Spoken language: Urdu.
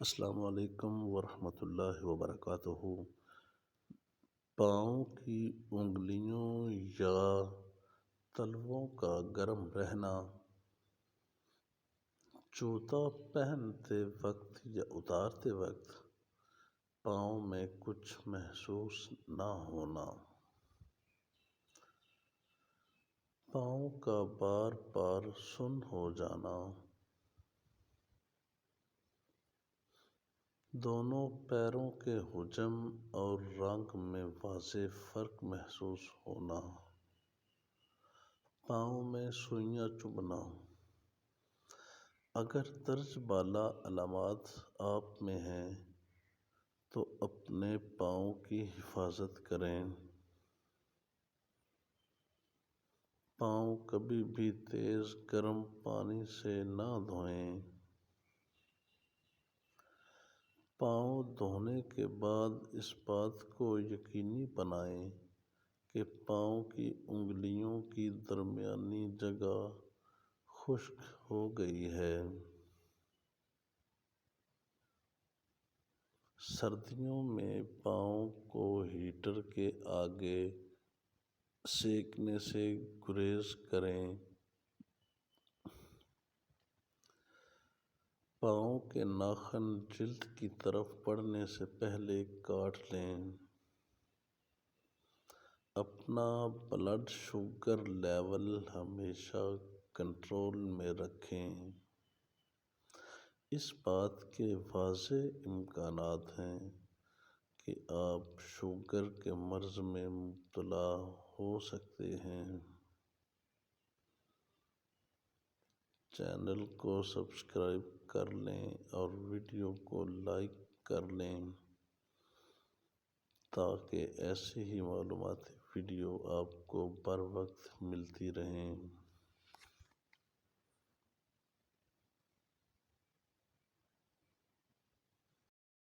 السلام علیکم ورحمۃ اللہ وبرکاتہ۔ پاؤں کی انگلیوں یا تلووں کا گرم رہنا جوتا پہنتے وقت یا اتارتے وقت پاؤں میں کچھ محسوس نہ ہونا، پاؤں کا بار بار سن ہو جانا، دونوں پیروں کے حجم اور رنگ میں واضح فرق محسوس ہونا، پاؤں میں سوئیاں چبھنا۔ اگر درج بالا علامات آپ میں ہیں تو اپنے پاؤں کی حفاظت کریں۔ پاؤں کبھی بھی تیز گرم پانی سے نہ دھوئیں۔ پاؤں دھونے کے بعد اس بات کو یقینی بنائیں کہ پاؤں کی انگلیوں کی درمیانی جگہ خشک ہو گئی ہے۔ سردیوں میں پاؤں کو ہیٹر کے آگے سینکنے سے گریز کریں۔ پاؤں کے ناخن جلد کی طرف بڑھنے سے پہلے کاٹ لیں۔ اپنا بلڈ شوگر لیول ہمیشہ کنٹرول میں رکھیں۔ اس بات کے واضح امکانات ہیں کہ آپ شوگر کے مرض میں مبتلا ہو سکتے ہیں۔ چینل کو سبسکرائب کر لیں اور ویڈیو کو لائک کر لیں تاکہ ایسی ہی معلوماتی ویڈیو آپ کو بر وقت ملتی رہیں۔